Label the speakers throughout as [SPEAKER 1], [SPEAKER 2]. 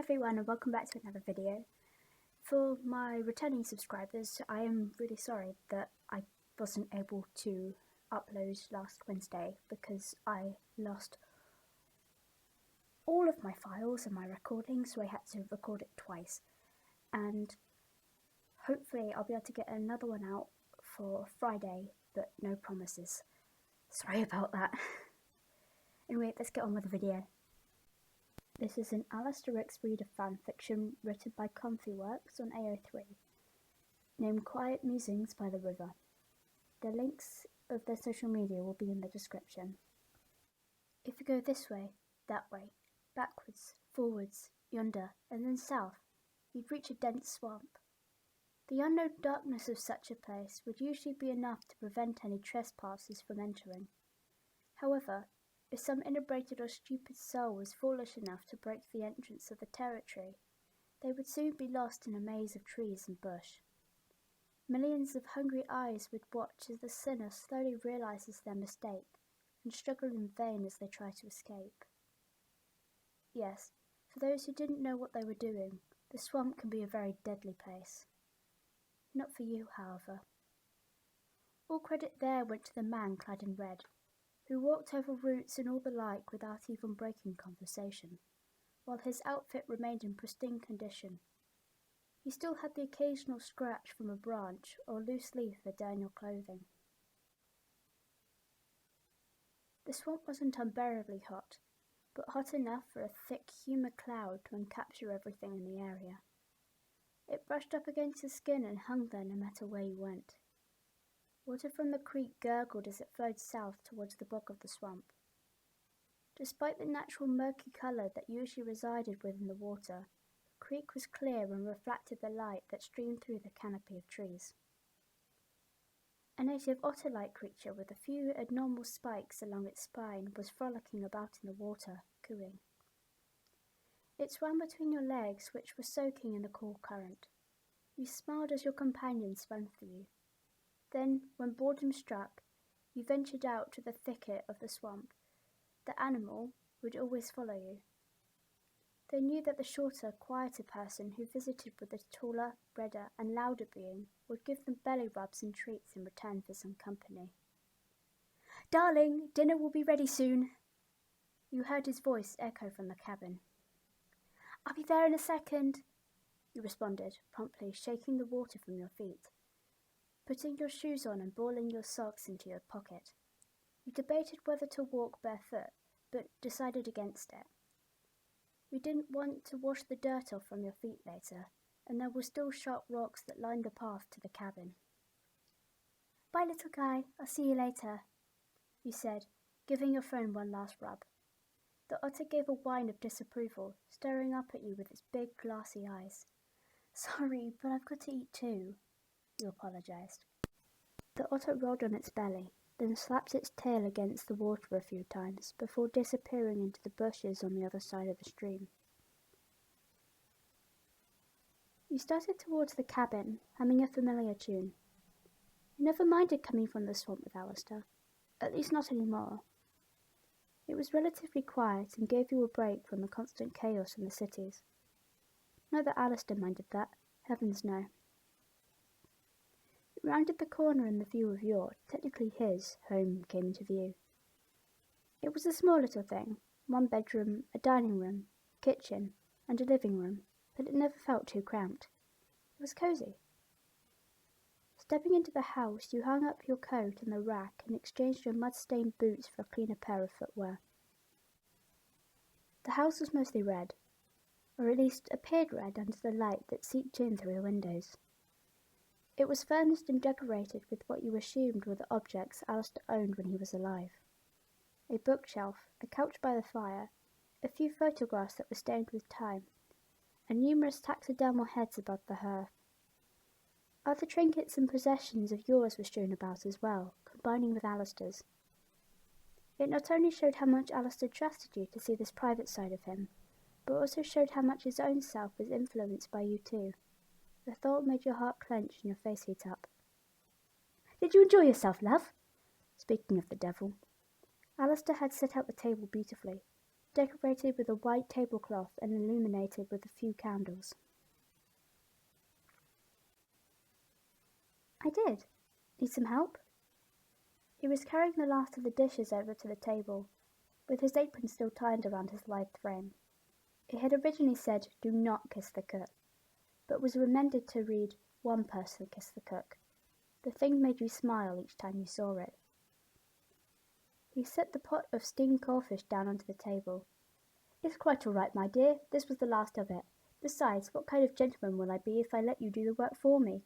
[SPEAKER 1] everyone and welcome back to another video. For my returning subscribers, I am really sorry that I wasn't able to upload last Wednesday because I lost all of my files and my recordings, so I had to record it twice. And hopefully I'll be able to get another one out for Friday, but no promises. Sorry about that. Anyway, let's get on with the video. This is an Alastor reader fanfiction written by Comfy Works on AO3, named Quiet Musings by the River. The links of their social media will be in the description. If you go this way, that way, backwards, forwards, yonder, and then south, you'd reach a dense swamp. The unknown darkness of such a place would usually be enough to prevent any trespassers from entering. However, if some inebriated or stupid soul was foolish enough to break the entrance of the territory, they would soon be lost in a maze of trees and bush. Millions of hungry eyes would watch as the sinner slowly realizes their mistake and struggle in vain as they try to escape. Yes, for those who didn't know what they were doing, the swamp can be a very deadly place. Not for you, however. All credit there went to the man clad in red, who walked over roots and all the like without even breaking conversation, while his outfit remained in pristine condition. He still had the occasional scratch from a branch or loose leaf adorn your clothing. The swamp wasn't unbearably hot, but hot enough for a thick, humid cloud to encapture everything in the area. It brushed up against the skin and hung there no matter where you went. Water from the creek gurgled as it flowed south towards the bog of the swamp. Despite the natural murky colour that usually resided within the water, the creek was clear and reflected the light that streamed through the canopy of trees. A native otter-like creature with a few abnormal spikes along its spine was frolicking about in the water, cooing. It swam between your legs, which were soaking in the cool current. You smiled as your companion swam for you. Then, when boredom struck, you ventured out to the thicket of the swamp. The animal would always follow you. They knew that the shorter, quieter person who visited with the taller, redder, and louder being would give them belly rubs and treats in return for some company. "Darling, dinner will be ready soon." You heard his voice echo from the cabin. "I'll be there in a second," you responded, promptly shaking the water from your feet. Putting your shoes on and balling your socks into your pocket. You debated whether to walk barefoot, but decided against it. You didn't want to wash the dirt off from your feet later, and there were still sharp rocks that lined the path to the cabin. "Bye, little guy, I'll see you later," you said, giving your phone one last rub. The otter gave a whine of disapproval, staring up at you with its big glassy eyes. "Sorry, but I've got to eat too," you apologized. The otter rolled on its belly, then slapped its tail against the water a few times before disappearing into the bushes on the other side of the stream. You started towards the cabin, humming a familiar tune. You never minded coming from the swamp with Alastor, at least not anymore. It was relatively quiet and gave you a break from the constant chaos in the cities. Not that Alastor minded that, heavens no. Rounded the corner and the view of your, technically his, home came into view. It was a small little thing, 1 bedroom, a dining room, kitchen, and a living room, but it never felt too cramped. It was cosy. Stepping into the house, you hung up your coat on the rack and exchanged your mud-stained boots for a cleaner pair of footwear. The house was mostly red, or at least appeared red under the light that seeped in through the windows. It was furnished and decorated with what you assumed were the objects Alastor owned when he was alive. A bookshelf, a couch by the fire, a few photographs that were stained with time, and numerous taxidermal heads above the hearth. Other trinkets and possessions of yours were strewn about as well, combining with Alastor's. It not only showed how much Alastor trusted you to see this private side of him, but also showed how much his own self was influenced by you too. The thought made your heart clench and your face heat up. "Did you enjoy yourself, love?" Speaking of the devil, Alastor had set out the table beautifully. decorated with a white tablecloth and illuminated with a few candles. I did. Need some help? He was carrying the last of the dishes over to the table, with his apron still tied around his lithe frame. It had originally said, "Do not kiss the cook," but was amended to read, "One person kiss the cook." The thing made you smile each time you saw it. He set the pot of steamed crawfish down onto the table. "It's quite all right, my dear. This was the last of it. Besides, what kind of gentleman will I be if I let you do the work for me?"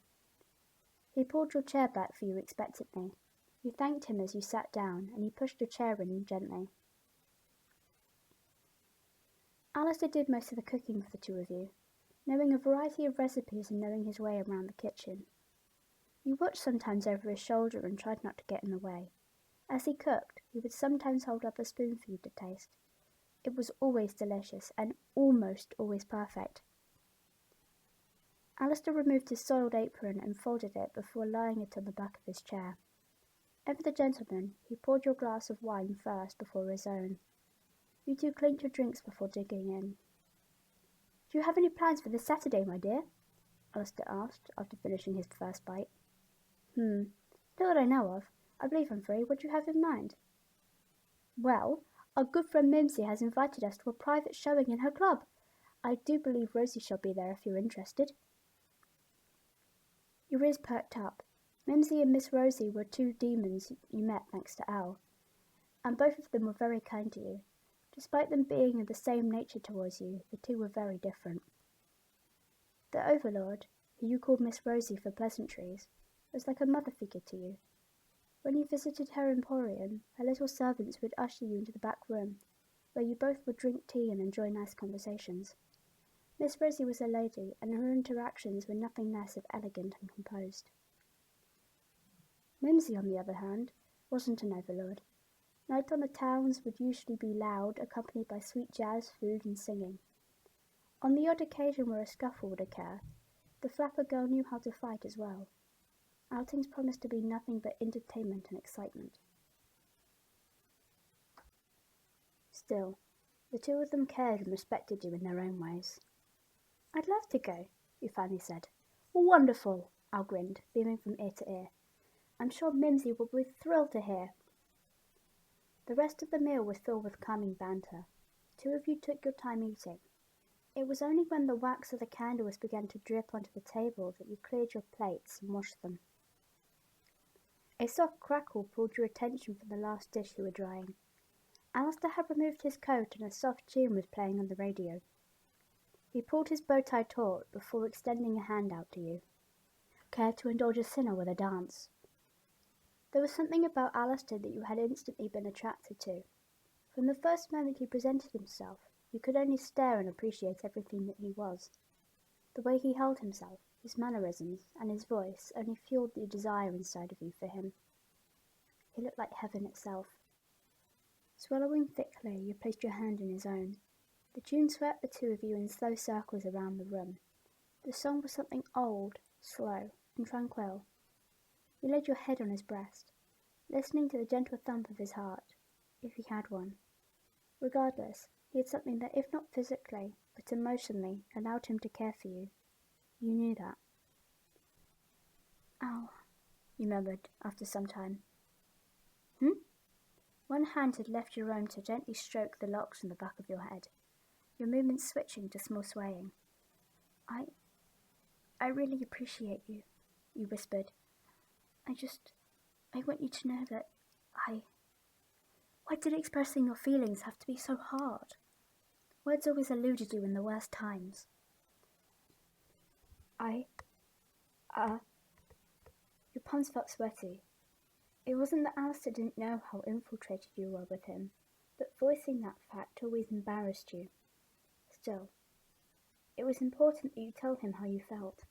[SPEAKER 1] He pulled your chair back for you expectantly. You thanked him as you sat down, and he pushed your chair in gently. Alastor did most of the cooking for the two of you, knowing a variety of recipes and knowing his way around the kitchen. You watched sometimes over his shoulder and tried not to get in the way. As he cooked, he would sometimes hold up a spoon for you to taste. It was always delicious and almost always perfect. Alastor removed his soiled apron and folded it before laying it on the back of his chair. Ever the gentleman, he poured your glass of wine first before his own. You two cleaned your drinks before digging in. "Do you have any plans for this Saturday, my dear?" Alastor asked after finishing his first bite. Not that I know of. I believe I'm free. What do you have in mind?" "Well, our good friend Mimsy has invited us to a private showing in her club. I do believe Rosie shall be there if you're interested." Your ears perked up. Mimsy and Miss Rosie were two demons you met thanks to Al, and both of them were very kind to you. Despite them being of the same nature towards you, the two were very different. The Overlord, who you called Miss Rosie for pleasantries, was like a mother figure to you. When you visited her emporium, her little servants would usher you into the back room, where you both would drink tea and enjoy nice conversations. Miss Rosie was a lady, and her interactions were nothing less of elegant and composed. Mimsy, on the other hand, wasn't an overlord. Night on the towns would usually be loud, accompanied by sweet jazz, food, and singing. On the odd occasion where a scuffle would occur, the flapper girl knew how to fight as well. Outings promised to be nothing but entertainment and excitement. Still, the two of them cared and respected you in their own ways. "I'd love to go," you finally said. "Wonderful," Al grinned, beaming from ear to ear. "I'm sure Mimsy will be thrilled to hear." The rest of the meal was filled with calming banter. Two of you took your time eating. It was only when the wax of the candles began to drip onto the table that you cleared your plates and washed them. A soft crackle pulled your attention from the last dish you were drying. Alastor had removed his coat and a soft tune was playing on the radio. He pulled his bow tie taut before extending a hand out to you. "Care to indulge a sinner with a dance?" There was something about Alastor that you had instantly been attracted to. From the first moment he presented himself, you could only stare and appreciate everything that he was. The way he held himself, his mannerisms, and his voice only fueled the desire inside of you for him. He looked like heaven itself. Swallowing thickly, you placed your hand in his own. The tune swept the two of you in slow circles around the room. The song was something old, slow, and tranquil. You laid your head on his breast, listening to the gentle thump of his heart, if he had one. Regardless, he had something that, if not physically, but emotionally, allowed him to care for you. You knew that. "Ow," you murmured after some time. One hand had left your own to gently stroke the locks on the back of your head, your movements switching to small swaying. I really appreciate you," you whispered. I want you to know that Why did expressing your feelings have to be so hard? Words always eluded you in the worst times." Your palms felt sweaty. It wasn't that Alastor didn't know how infiltrated you were with him, but voicing that fact always embarrassed you. Still, it was important that you tell him how you felt.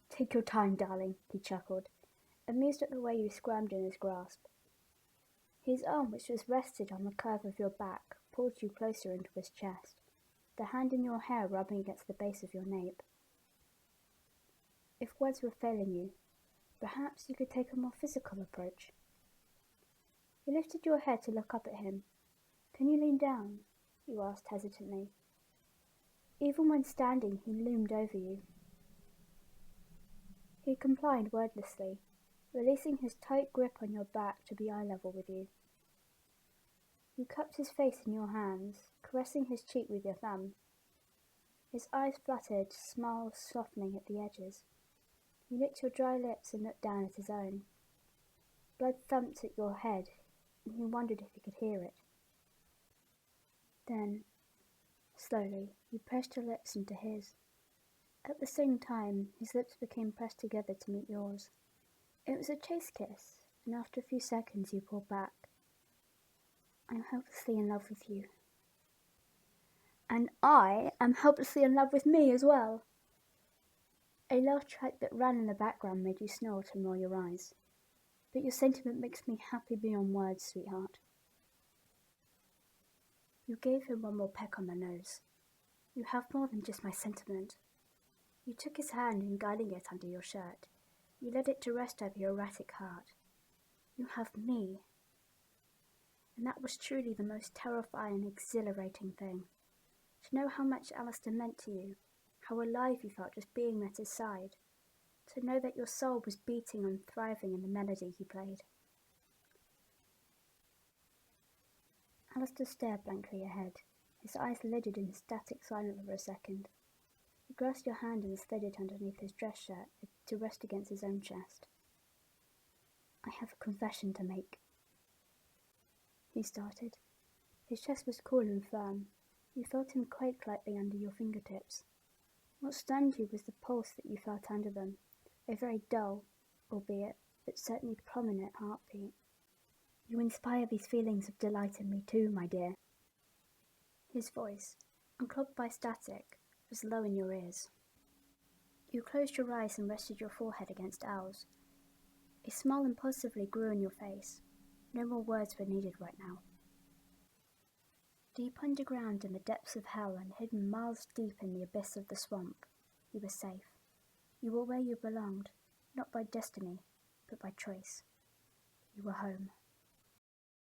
[SPEAKER 1] "Take your time, darling," he chuckled, amused at the way you squirmed in his grasp. His arm, which was rested on the curve of your back, pulled you closer into his chest, the hand in your hair rubbing against the base of your nape. If words were failing you, perhaps you could take a more physical approach. You lifted your head to look up at him. "Can you lean down?" you asked hesitantly. Even when standing, he loomed over you. He complied wordlessly, releasing his tight grip on your back to be eye level with you. You cupped his face in your hands, caressing his cheek with your thumb. His eyes fluttered, smiles softening at the edges. You licked your dry lips and looked down at his own. Blood thumped at your head, and you wondered if he could hear it. Then, slowly, you pressed your lips into his. At the same time, his lips became pressed together to meet yours. It was a chase kiss, and after a few seconds you pulled back. "I'm hopelessly in love with you." "And I am hopelessly in love with me as well." A laugh track that ran in the background made you snort and roll your eyes. "But your sentiment makes me happy beyond words, sweetheart." You gave him one more peck on the nose. "You have more than just my sentiment." You took his hand and guiding it under your shirt, you let it to rest over your erratic heart. "You have me." And that was truly the most terrifying, exhilarating thing. To know how much Alastor meant to you, how alive you felt just being at his side. To know that your soul was beating and thriving in the melody he played. Alastor stared blankly ahead, his eyes lidded in static silence for a second. He grasped your hand and slid it underneath his dress shirt to rest against his own chest. "I have a confession to make," he started. His chest was cool and firm. You felt him quake lightly under your fingertips. What stunned you was the pulse that you felt under them, a very dull, albeit, but certainly prominent heartbeat. "You inspire these feelings of delight in me too, my dear." His voice, unclogged by static, was low in your ears. You closed your eyes and rested your forehead against ours. A smile impulsively grew on your face. No more words were needed right now. Deep underground in the depths of hell and hidden miles deep in the abyss of the swamp, you were safe. You were where you belonged, not by destiny, but by choice. You were home.